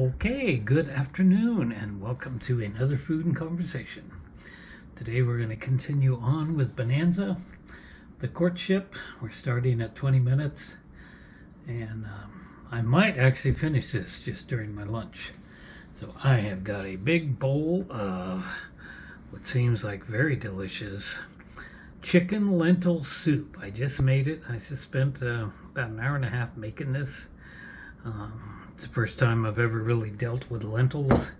Okay, good afternoon and welcome to another food and conversation. Today we're going to continue on with Bonanza, the courtship. We're starting at 20 minutes and I might actually finish this just during my lunch. So I have got a big bowl of what seems like very delicious chicken lentil soup. I just made it. I just spent about an hour and a half making this. It's the first time I've ever really dealt with lentils.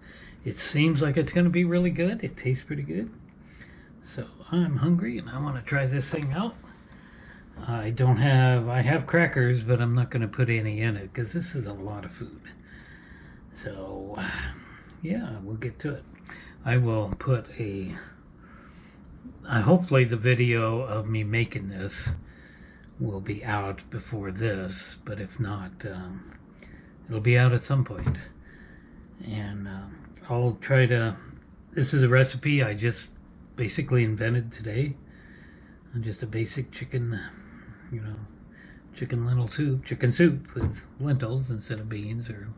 It seems like it's going to be really good. It tastes pretty good. So I'm hungry and I want to try this thing out. I have crackers, but I'm not going to put any in it because this is a lot of food. So yeah, we'll get to it. I will put hopefully the video of me making this will be out before this, but if not, it'll be out at some point. And I'll try to, this is a recipe I just basically invented today. Just a basic chicken lentil soup, chicken soup with lentils instead of beans or,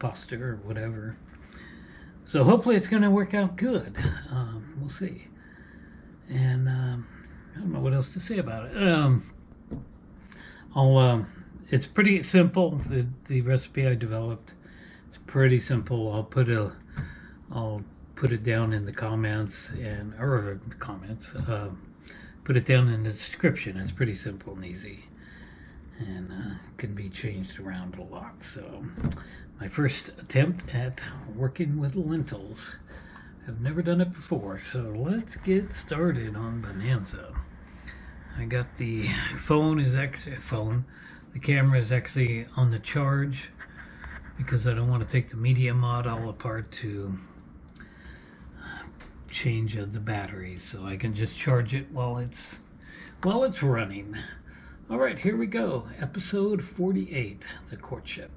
pasta or whatever. So hopefully it's going to work out good. We'll see. And I don't know what else to say about it. It's pretty simple. The recipe I developed, it's pretty simple. I'll put it down in the comments put it down in the description. It's pretty simple and easy, and can be changed around a lot. So my first attempt at working with lentils. I've never done it before, so let's get started on Bonanza. I got the the camera is actually on the charge because I don't want to take the media mod all apart to change the batteries, so I can just charge it while it's running. All right, here we go. Episode 48, the courtship.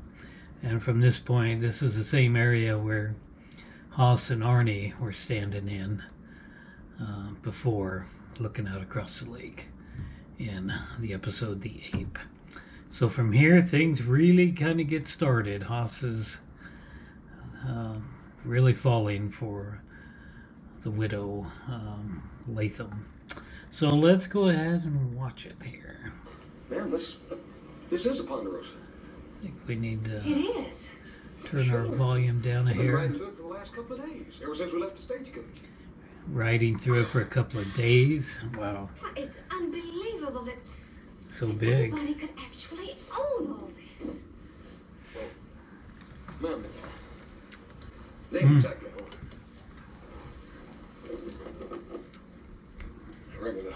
And from this point, this is the same area where Haas and Arnie were standing in before, looking out across the lake in the episode The Ape. So from here, things really kind of get started. Haas is really falling for the widow, Latham. So let's go ahead and watch it here. Ma'am, this is a Ponderosa. I think we need to turn our volume down I've been here. riding through it for the last couple of days, ever since we left the stagecoach. Riding through it for a couple of days. Wow. It's unbelievable that So big. anybody could actually own all this. Well, ma'am, name exactly home. I reckon the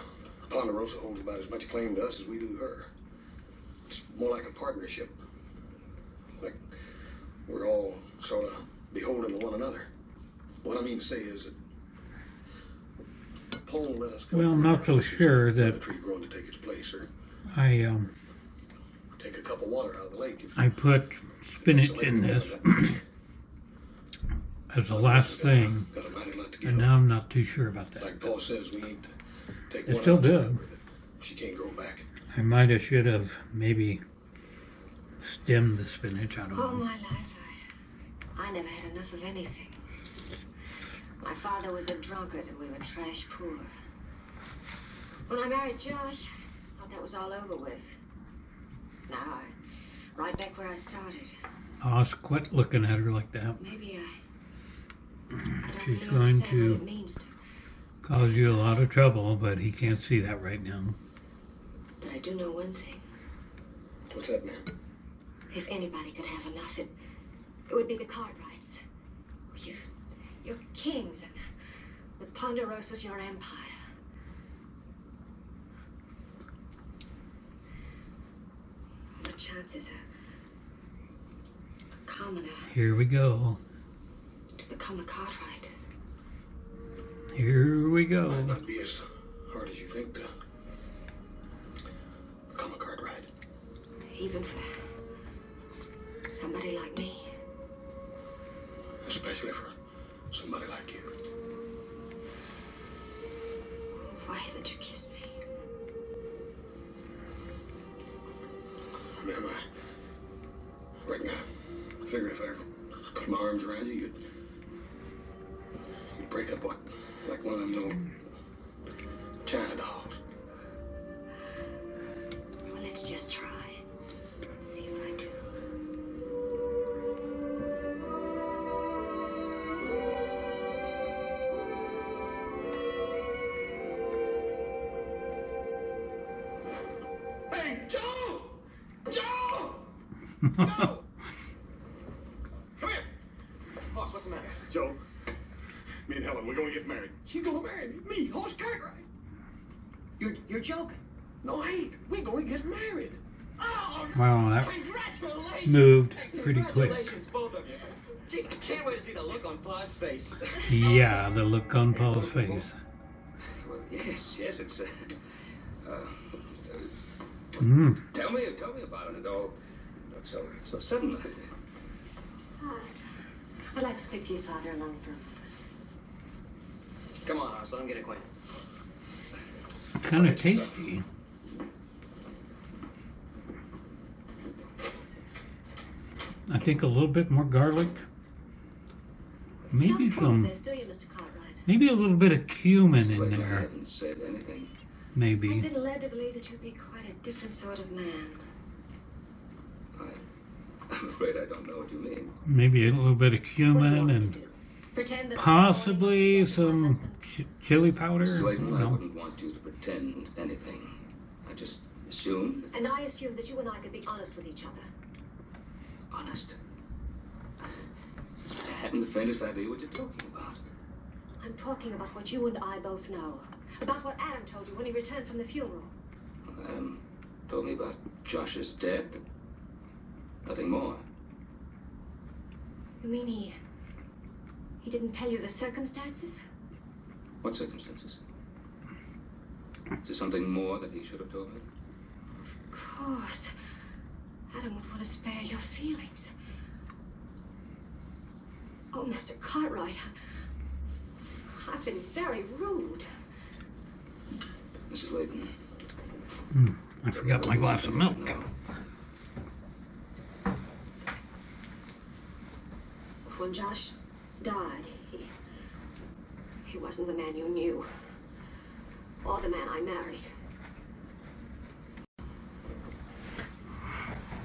Ponderosa holds about as much claim to us as we do her. It's more like a partnership. Like we're all sort of beholden to one another. What I mean to say is that Paul let us come. Well, I'm not so sure that the tree growing to take its place, or take a cup of water out of the lake. I put spinach in this as the last thing, and now I'm not too sure about that. Like Paul says, we ain't take It's one still ounce good. out of her that she can't grow back. I should have maybe stemmed the spinach. I don't All know. my life, I never had enough of anything. My father was a drunkard and we were trash poor. When I married Josh, I thought that was all over with. Now I'm right back where I started. Haas, quit looking at her like that. Maybe I don't She's really going understand to what it means to, cause you a lot of trouble, but he can't see that right now. but I do know one thing. What's that, man? If anybody could have enough, it would be the Cartwrights. You're kings, and the Ponderosa's your empire. The chances are for commoner Here we go. to become a Cartwright. Here we Might go. not be as hard as you think to become a Cartwright. Even for somebody like me. Especially for somebody like you. Why haven't you kissed me? Ma'am, I reckon I figured if I ever put my arms around you, you'd break up like one of them little China dolls. Well, let's just try. See if I do. Hey, Joe! Joe! Joe! Come here! Boss, what's the matter? Joe, me and Helen, we're gonna get married. She's gonna marry me, Horse Cartwright. You're joking. No, I ain't. We're gonna get married. Oh, Wow, that congratulations. moved pretty quick. Congratulations, both of you. Jeez, I can't wait to see the look on Pa's face. Yeah, the look on Paul's face. Well, yes, it's. Tell me about it. It all not so sudden. Hoss, I'd like to speak to your father alone for. Come on, Hoss, let him get acquainted. Kind of tasty. I think a little bit more garlic. You Maybe don't approve of some, this, do you, Mr. Cartwright? maybe a little bit of cumin in I there. haven't said anything. I've Maybe. been led to believe that you'd be quite a different sort of man. I'm afraid I don't know what you mean. Maybe a little bit of What do you cumin want me to and do? Pretend that possibly I'm some my husband? chili powder. Mrs. Layton, I No. wouldn't want you to pretend anything. I just assumed. And I assumed that you and I could be honest with each other. Honest. I haven't the faintest idea what you're talking about. I'm talking about what you and I both know. About what Adam told you when he returned from the funeral. Adam told me about Josh's death, but nothing more. You mean he didn't tell you the circumstances? What circumstances? Is there something more that he should have told me? Of course. Adam would want to spare your feelings. Oh, Mr. Cartwright, I've been very rude. Mrs. Layton. I forgot my glass of milk. When Josh died, he wasn't the man you knew. Or the man I married.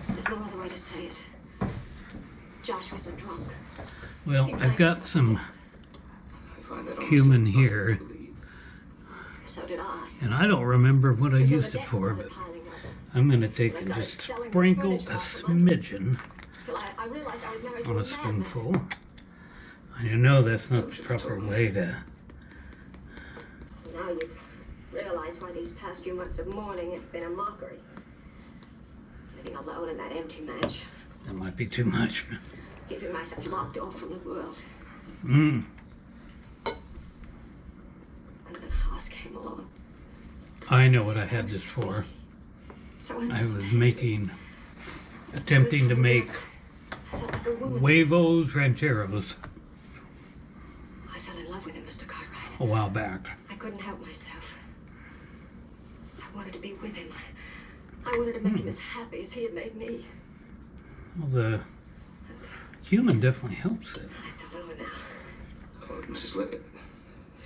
There's no other way to say it. Josh was a drunk. Well, I've got some I find that almost cumin impossible here, to believe. So did I. and I don't remember what I Until the used it debt for, started but piling up. I'm going to take and just sprinkle a smidgen Till I realized I was married to on a a madman. spoonful. And you know that's not the proper way to... Now you realize why these past few months of mourning have been a mockery. Living alone in that empty mansion. That might be too much. Keeping myself locked off from the world. Mm. And then Hoss came along. I know what I had this for. So I was attempting to make I felt like a woman. huevos rancheros I fell in love with him, Mr. Cartwright. a while back. I couldn't help myself. I wanted to be with him. I wanted to make him as happy as he had made me. Well, the cumin definitely helps it. It's all over now. Oh, Mrs. Layton.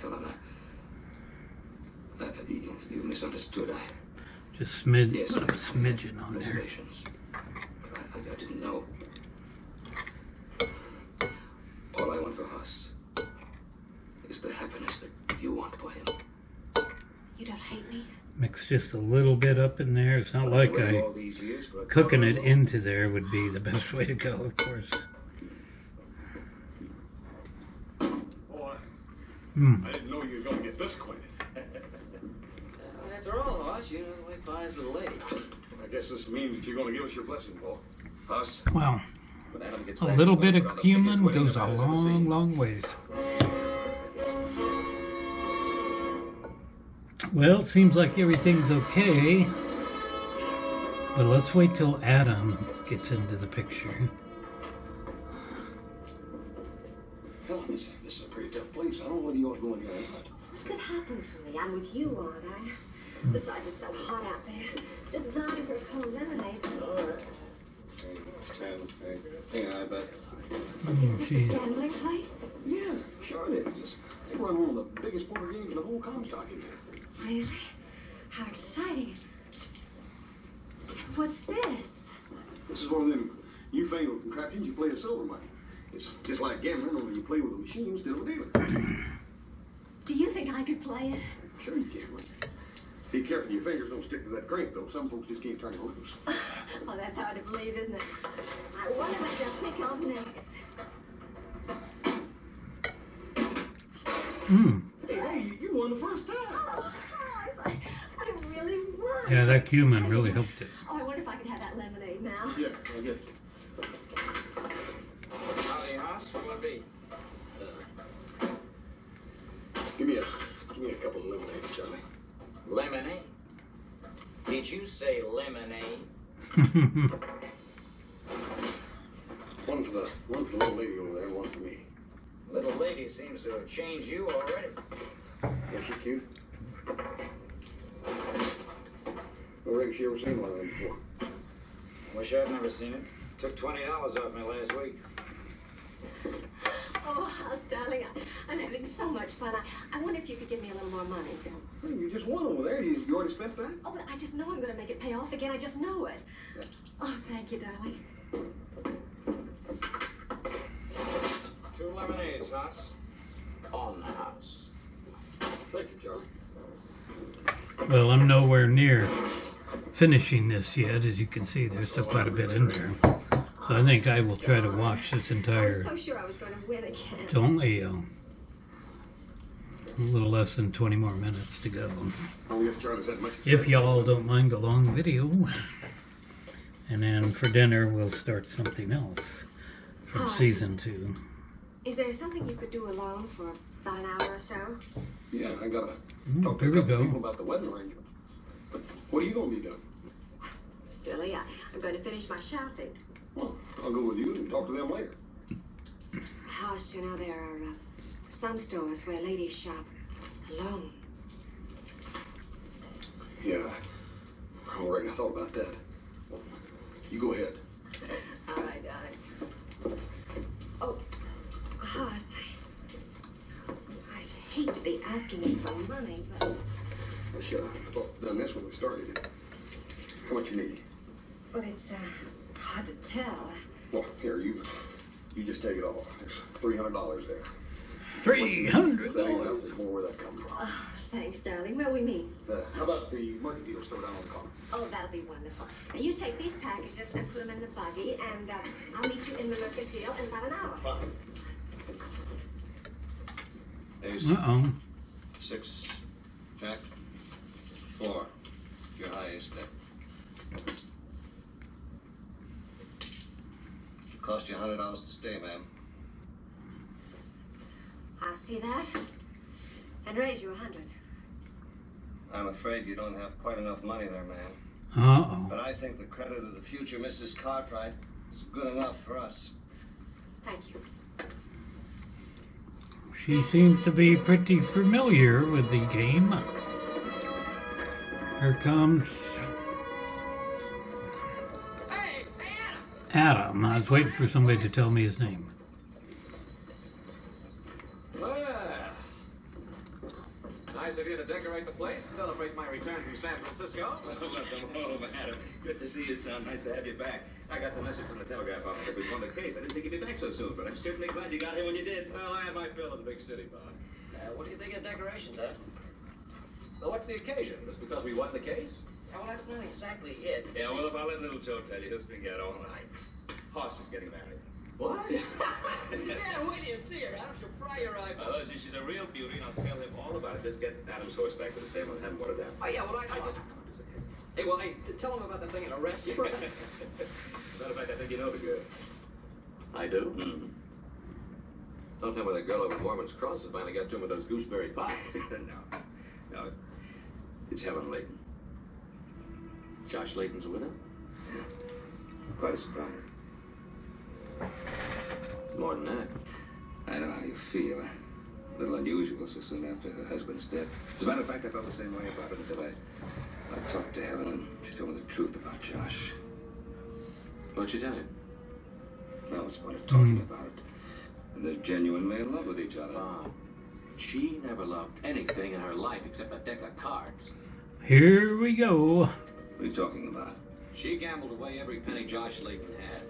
Helena. You misunderstood. Just Yes, put a smidgen on there. reservations. I didn't know. All I want for us is the happiness that you want for him. You don't hate me? Mix just a little bit up in there. It's not like All these years for a cooking it couple- into there would be the best way to go, of course. Oh, Mm. I didn't know you were going to get this acquainted. After all, Hoss, you know the way Pa is with the ladies. I guess this means that you're going to give us your blessing, Paul. Us, Well, when Adam gets a back, little we'll bit put on of the cumin biggest wedding goes a I've ever long, seen. long ways. Well, it seems like everything's okay. But let's wait till Adam gets into the picture. Helen, this is a pretty tough place. I don't know whether you ought to go in here or not. What could happen to me? I'm with you, aren't I? Besides, it's so hot out there. Just dying for a cold lemonade. All right. Yeah, I bet. Is this a gambling place? Yeah, sure it is. They run one of the biggest poker games in the whole Comstock in here. Really? How exciting. What's this? This is one of them newfangled contraptions you play with silver money. It's just like gambling, only you play with a machine instead of a dealer. Do you think I could play it? Sure you can. Be careful your fingers don't stick to that crank, though. Some folks just can't turn it loose. Oh, that's hard to believe, isn't it? I wonder what they'll pick on next. Hey, you won the first time. Oh, I really won. Yeah, that cumin really helped it. Oh, I wonder if I could have that lemonade now. Yeah, I get it. Howdy, Hoss. What will it be? Give me a couple of lemonades, Charlie. Lemonade? Did you say lemonade? One for the little lady over there, and one for me. Little lady seems to have changed you already. Ain't she cute? No reckon she ever seen one of them before. Wish I'd never seen it. Took $20 off me last week. Oh, House, darling, I'm having so much fun. I wonder if you could give me a little more money. Hey, you just won over there. You already spent that? Oh, but I just know I'm going to make it pay off again. I just know it. Yeah. Oh, thank you, darling. 2 lemonades, Hoss. On the house. Thank you, Charlie. Well, I'm nowhere near finishing this yet. As you can see, there's still quite a bit in there. So I think I will try to watch this I entire. was so sure I was going to win again. It's only a little less than 20 more minutes to go. Oh, yes, Charlie's had much. If y'all don't mind a long video. And then for dinner, we'll start something else from season 2. Is there something you could do alone for about an hour or so? Yeah, I gotta talk to Here a we couple go. people about the wedding arrangement. But what are you gonna be doing? Silly, I'm going to finish my shopping. Well, I'll go with you and talk to them later. House, you know, there are some stores where ladies shop alone. Yeah, I don't reckon I thought about that. You go ahead. All right, darling. Oh, Hoss, I hate to be asking you for money, but... I should have done this when we started. How much you need? But it's hard to tell. Well, here, you just take it all. There's $300 there. $300. That ain't enough. There's more where that comes from. Oh, thanks, darling. Where we meet? How about the mercantile store down on the corner? Oh, that'll be wonderful. Now, you take these packages and put them in the buggy, and I'll meet you in the mercantile in about an hour. Fine. Ace, Uh-oh. 6, Jack, 4. Your highest bet. Cost you $100 to stay, ma'am. I'll see that and raise you 100. I'm afraid you don't have quite enough money there, ma'am. Uh-oh. But I think the credit of the future Mrs. Cartwright is good enough for us. Thank you. She seems to be pretty familiar with the game. Here comes Hey, Adam! Adam. I was waiting for somebody to tell me his name. Nice of you to decorate the place, celebrate my return from San Francisco. Let them know, Adam. Good to see you, son. Nice to have you back. I got the message from the telegraph office that we won the case. I didn't think you'd be back so soon, but I'm certainly glad you got here when you did. Well, I had my fill in the big city, Bob. What do you think of decorations, huh? Well, what's the occasion? Just because we won the case? Well, that's not exactly it. Yeah, well, if I let little Joe tell you, he'll speak out all night. Hoss is getting married. What? Yeah, wait till you see her, Adam. She'll fry your eyeballs. Listen, she's a real beauty, and I'll tell him all about it. Just get Adam's horse back to the stable and have him watered down. Oh, yeah, well, I just... Hey, well, hey, tell him about that thing in a restaurant. Matter of fact, I think you know the girl. I do? Mm-hmm. Don't tell me that girl over at Mormon's Cross has finally got to him with those gooseberry pies. No, it's Helen Layton. Josh Layton's a widow? Quite a surprise. It's more than that. I know how you feel. A little unusual so soon after her husband's death. As a matter of fact, I felt the same way about it until I talked to Helen and she told me the truth about Josh. What'd she tell you? Well, it's part of talking about it. And they're genuinely in love with each other. She never loved anything in her life except a deck of cards. Here we go. What are you talking about? She gambled away every penny Josh Layton had.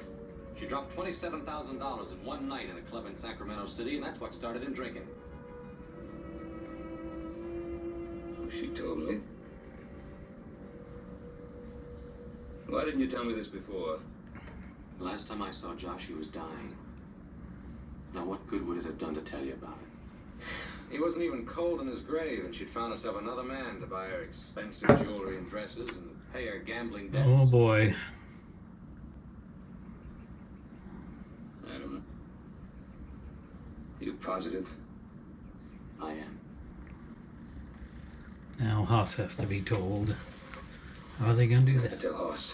She dropped $27,000 in one night in a club in Sacramento City, and that's what started him drinking. She told me. Why didn't you tell me this before? The last time I saw Josh, he was dying. Now, what good would it have done to tell you about it? He wasn't even cold in his grave, and she'd found herself another man to buy her expensive jewelry and dresses and pay her gambling debts. Oh boy. Adam, you positive? I am. Now Haas has to be told. How are they going to do that? Tell Hoss.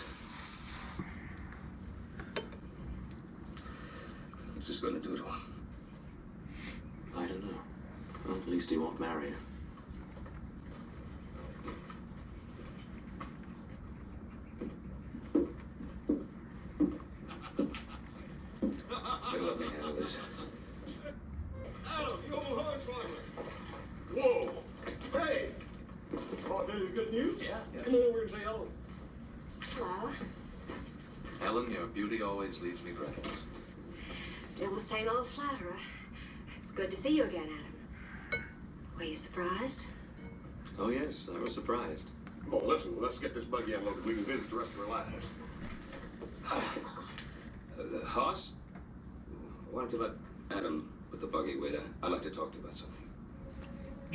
What's this going to do to him? I don't know. Well, at least he won't marry her. Better let me handle this. Adam, you old hornswoggle. Whoa. Hey. Oh, that is good news? Yeah. Come on over and say hello. Hello. Helen, your beauty always leaves me breathless. Still the same old flatterer. It's good to see you again, Adam. Were you surprised? Oh, yes, I was surprised. Oh, listen, let's get this buggy unloaded. We can visit the rest of our lives. Hoss? Why don't you let Adam put the buggy away? I'd like to talk to you about something.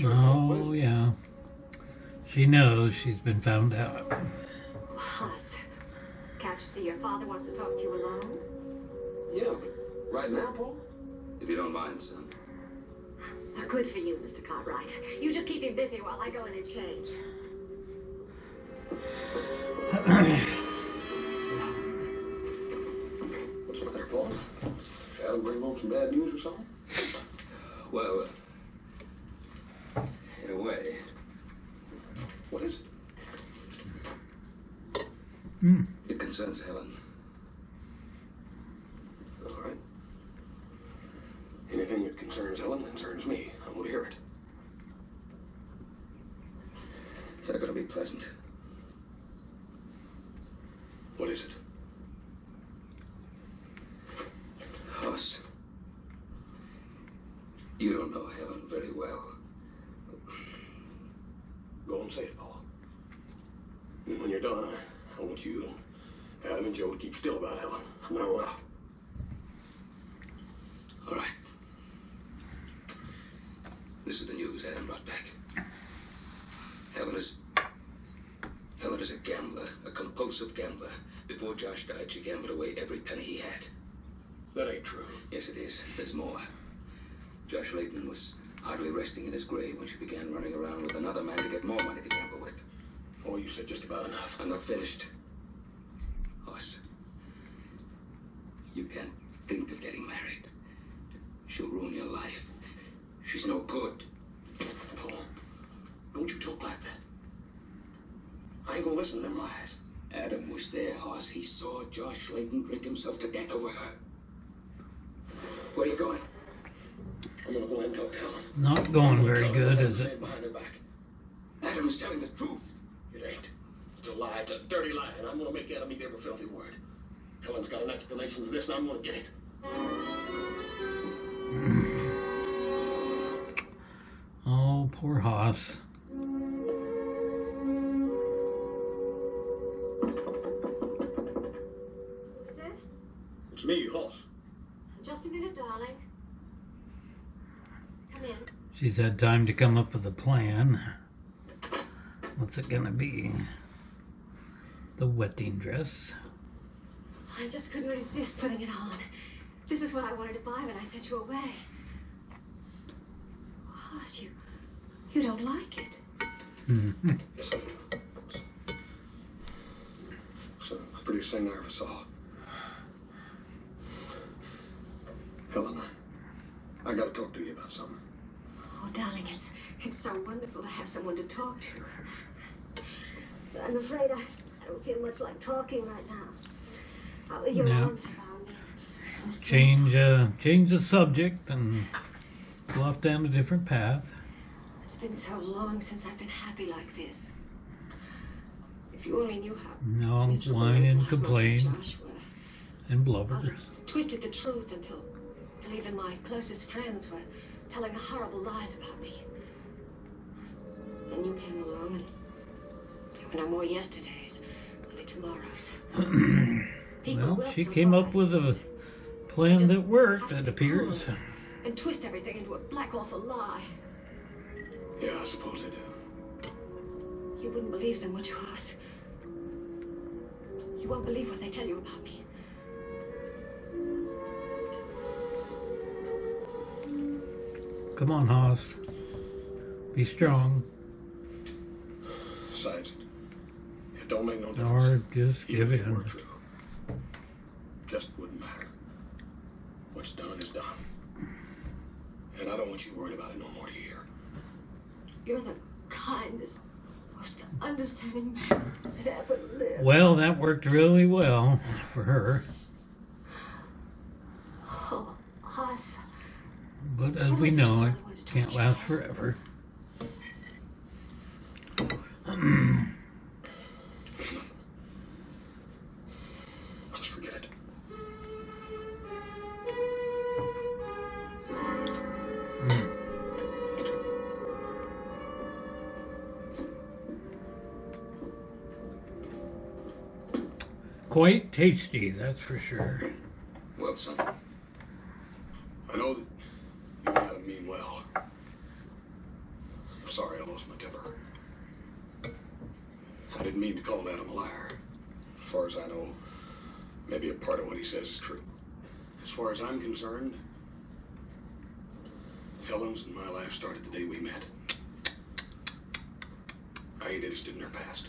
Oh, yeah. She knows she's been found out. Haas, can't you see your father wants to talk to you alone? Yeah, but right now, Paul? If you don't mind, son. Now, good for you, Mr. Cartwright. You just keep him busy while I go in and change. What's the matter, Paul? Adam bring home some bad news or something? Well, in a way. What is it? It concerns Helen. All right. Anything that concerns Helen concerns me. I want to hear it. It's not going to be pleasant. What is it? Hoss, you don't know Helen very well. Go and say it, Paul. And when you're done, I want you and Adam and Joe to keep still about Helen. From now on out. All right. This is the news Adam brought back. Helen is a gambler, a compulsive gambler. Before Josh died, she gambled away every penny he had. That ain't true. Yes, it is. There's more. Josh Layton was hardly resting in his grave when she began running around with another man to get more money to gamble with. Oh, you said just about enough. I'm not finished. Hoss, you can't think of getting married. She'll ruin your life. She's no good. Paul, don't you talk like that. I ain't gonna listen to them lies. Adam was there, Hoss. He saw Josh Layton drink himself to death over her. Where are you going? I'm gonna go ahead and talk to Helen. Not going very Tell her good, what is I'm it? saying behind her back. Adam is telling the truth. It ain't. It's a lie. It's a dirty lie, and I'm gonna make Adam eat every filthy word. Helen's got an explanation for this, and I'm gonna get it. Oh, poor Haas. Is it? It's me, Hoss. Just a minute, darling. Come in. She's had time to come up with a plan. What's it gonna be? The wedding dress. I just couldn't resist putting it on. This is what I wanted to buy when I sent you away. Hoss, you don't like it. Mm-hmm. Yes, I do. It's the prettiest thing I ever saw. Helen, I gotta talk to you about something. Oh, darling, it's so wonderful to have someone to talk to. But I'm afraid I don't feel much like talking right now. Not with your Yeah. arms around me. and stress. change the subject and go off down a different path. It's been so long since I've been happy like this. If you only knew how No, miserable whine those and last months with complain Josh were. and blubber. I twisted the truth until even my closest friends were telling horrible lies about me. Then you came along, and there were no more yesterdays, only tomorrows. People Well, will she still came talk, up I with a suppose. plan Just that worked, have to it be appears. cool and twist everything into a black, awful lie. Yeah, I suppose they do. You wouldn't believe them, would you, Hoss? You won't believe what they tell you about me. Come on, Hoss. Be strong. Besides, it don't make no difference. Or just Even give if it in. were true. Just wouldn't matter. What's done is done. And I don't want you worried about it no more, do you hear? You're the kindest, most understanding man that ever lived. Well, that worked really well for her. Oh, Hoss. But as we know, it can't last forever. Just forget it. Quite tasty, that's for sure. Well, son, I know that you gotta mean well. I'm sorry I lost my temper. I didn't mean to call Adam a liar. As far as I know, maybe a part of what he says is true. As far as I'm concerned, Helen's and my life started the day we met. I ain't interested in her past.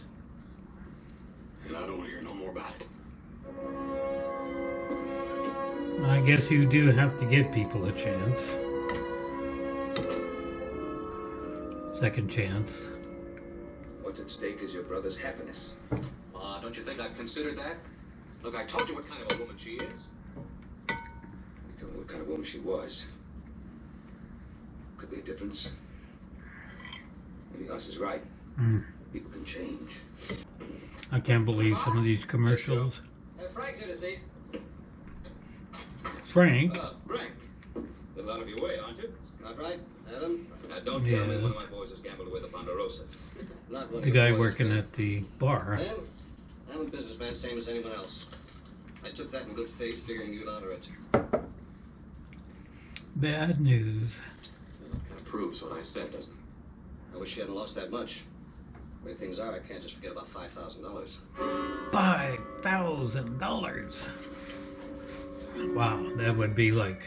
And I don't want to hear no more about it. I guess you do have to give people a chance. Second chance. what's at stake is your brother's happiness. Don't you think I've considered that? Look, I told you what kind of a woman she is. You told me what kind of woman she was. Could be a difference. Maybe Hoss is right. People can change. I can't believe some of these commercials. Frank's here to see. Frank? Frank. A little out of your way, aren't you? Not right, Adam? Now, don't tell me one of Yes. my boys has gambled away the Ponderosa. Not one The of your guy boys, working man. at the bar. Man, I'm a businessman, same as anyone else. I took that in good faith, figuring you'd honor it. Bad news. Well, that kind of proves what I said, doesn't it? I wish you hadn't lost that much. The way things are, I can't just forget about $5,000. $5,000. Wow, that would be like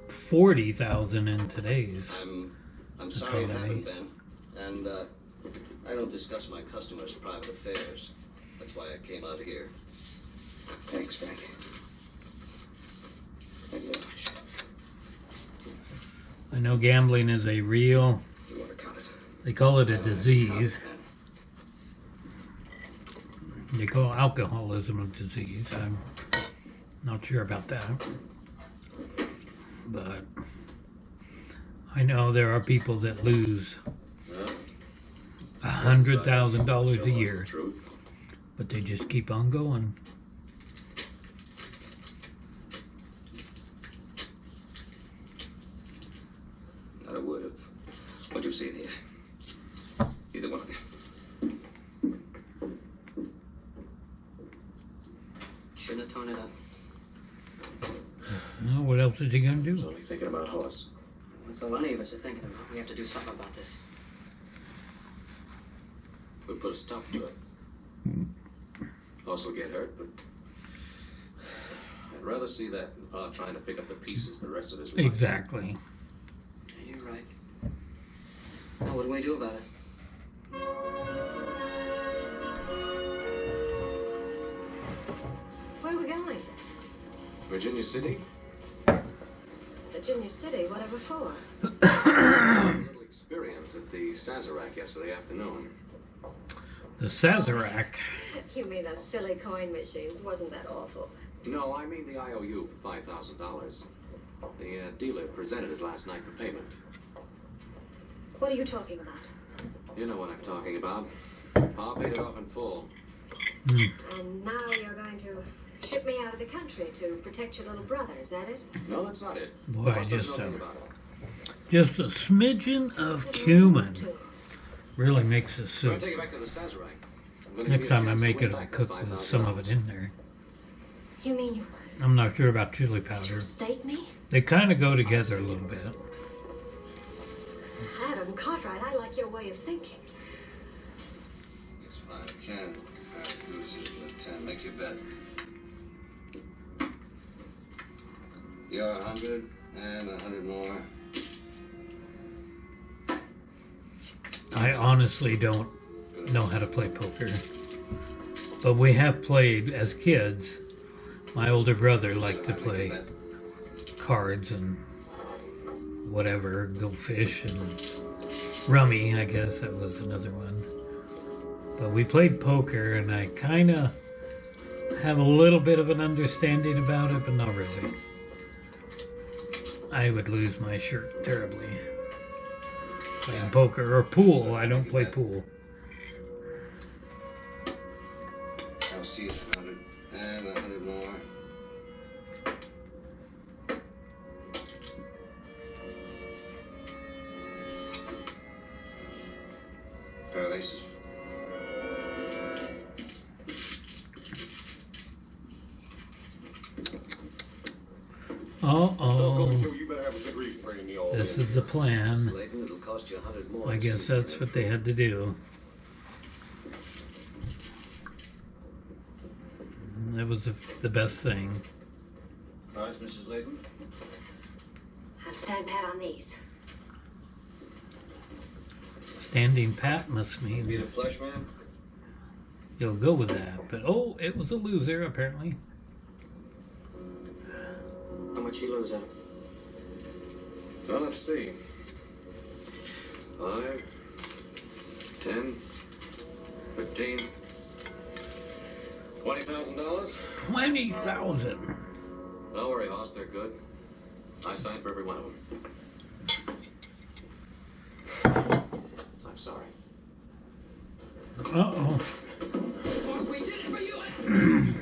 40,000 in today's. I'm sorry it economy. happened, Ben. And I don't discuss my customers' private affairs. That's why I came out here. Thanks, Frank. Maybe I know gambling is a real, you want to count it. they call it a disease. They call alcoholism a disease. I'm not sure about that. But I know there are people that lose $100,000 a year, Truth. but they just keep on going. Not a word of what you've seen here. Either one of you. Shouldn't have torn it up. Well, what else is he going to I was do? only thinking about Hoss. That's all any of us are thinking about. We have to do something about this. We'll put a stop to it. Hoss will get hurt, but I'd rather see that than Pa trying to pick up the pieces the rest of his life. Exactly. Yeah, you're right. Now, what do we do about it? Where are we going? Virginia City? Virginia City, whatever for? A little experience at the Sazerac yesterday afternoon. The Sazerac. You mean those silly coin machines? Wasn't that awful? No, I mean the IOU for $5,000. The dealer presented it last night for payment. What are you talking about? You know what I'm talking about. Pa paid it off in full. And now you're going to ship me out of the country to protect your little brother, is that it? No, that's not it. Boy, Boss just doesn't know anything about it. just a smidgen of What do you cumin want to? really makes the I'm soup. gonna take it back to the Sazerac. I'm gonna Next give you a time I chance to make win it, I'll back cook that with some of it $5,000. in there. You mean you I'm not sure about chili powder. mistake me? They kind of go together a little bit. Adam Cartwright, I like your way of thinking. It's 5-10. Loses 10. Make your bet. You're 100 and 100 more. I honestly don't know how to play poker. But we have played as kids. My older brother liked to play cards and whatever, go fish and rummy, I guess that was another one. But we played poker and I kind of have a little bit of an understanding about it, but not really. I would lose my shirt terribly playing poker or pool. I don't play pool. I'll see you at 100 and 100 more. Pair of aces. Uh-oh. You better have a good reason bringing me all This is the plan. Layton, it'll cost you 100 more. I guess that's what they had to do. That was the best thing. Cards, Mrs. Layton? I'd stand pat on these. Standing pat must Be mean the flush, ma'am? you'll go with that. But oh, it was a loser apparently. How much you lose, Adam? Well, let's see. 5, 10, 15, $20,000. 20,000. Don't worry, Hoss, they're good. I signed for every one of them. I'm sorry. Uh-oh. Boss, we did it for you.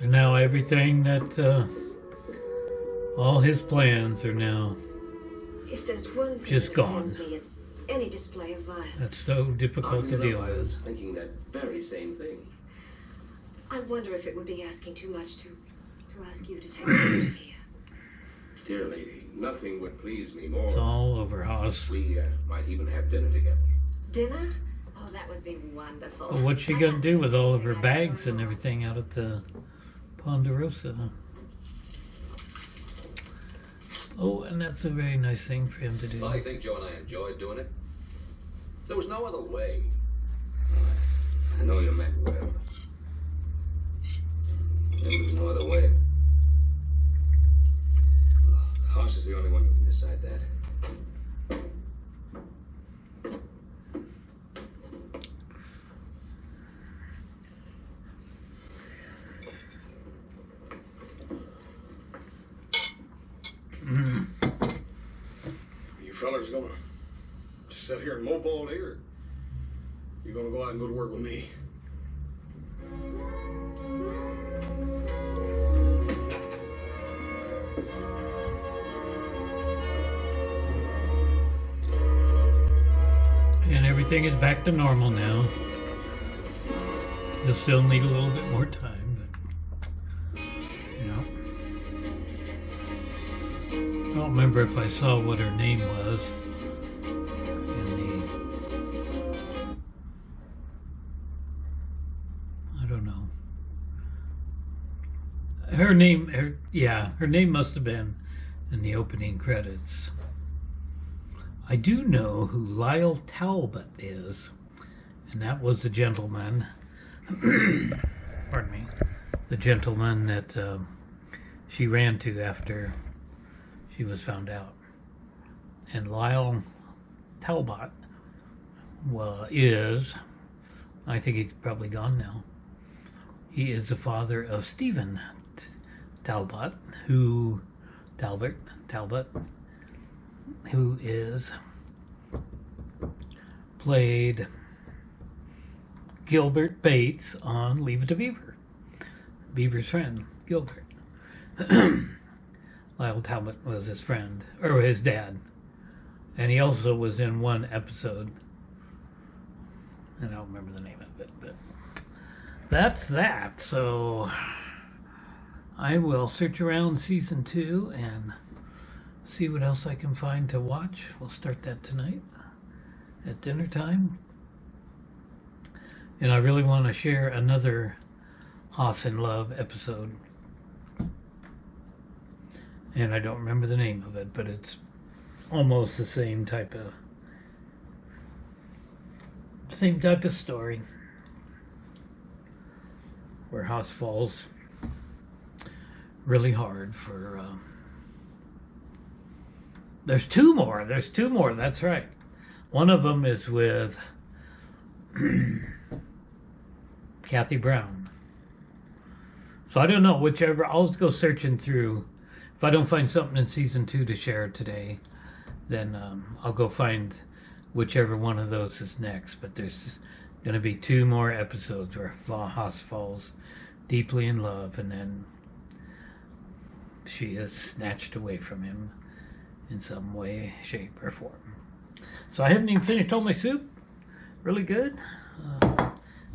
And now everything that, all his plans are now If there's one thing Just that gone. offends me, it's any display of violence. that's so difficult to deal I with. was thinking that very same thing. I wonder if it would be asking too much to ask you to take me out of here. Dear lady, nothing would please me more. It's all over, Hoss. We might even have dinner together. Dinner? Oh, that would be wonderful. Well, what's she gonna do with all of her bags and everything out at the Ponderosa? Oh, and that's a very nice thing for him to do. Well, I think Joe and I enjoyed doing it. There was no other way. I know you meant well. There was no other way. Hoss is the only one who can decide that. You fellas gonna just sit here and mope all day, or you gonna go out and go to work with me? And everything is back to normal now. You'll still need a little bit more time, but you know. I don't remember if I saw what her name was in the. I don't know. Her name, her name must have been in the opening credits. I do know who Lyle Talbot is, and that was the gentleman, pardon me, the gentleman that she ran to after she was found out. And Lyle Talbot is, I think he's probably gone now. He is the father of Stephen Talbot, who is played Gilbert Bates on Leave It to Beaver. Beaver's friend, Gilbert. Lyle Talbot was his friend, or his dad. And he also was in one episode, and I don't remember the name of it, but that's that. So I will search around season 2 and see what else I can find to watch. We'll start that tonight at dinner time. And I really want to share another Haas in Love episode. And I don't remember the name of it, but it's almost the same type of story, where Haas falls really hard for there's two more, that's right. One of them is with Kathy Brown. So I don't know, whichever, I'll go searching through. If I don't find something in season 2 to share today, then I'll go find whichever one of those is next. But there's going to be 2 more episodes where Haas falls deeply in love, and then she is snatched away from him in some way, shape, or form. So I haven't even finished all my soup. Really good.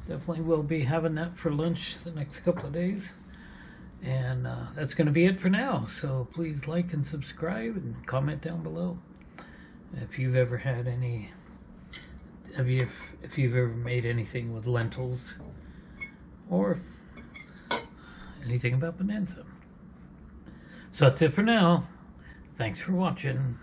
Definitely will be having that for lunch the next couple of days. And that's going to be it for now. So please like and subscribe and comment down below. If you've ever had any, if you've ever made anything with lentils or anything about Bonanza. So that's it for now. Thanks for watching.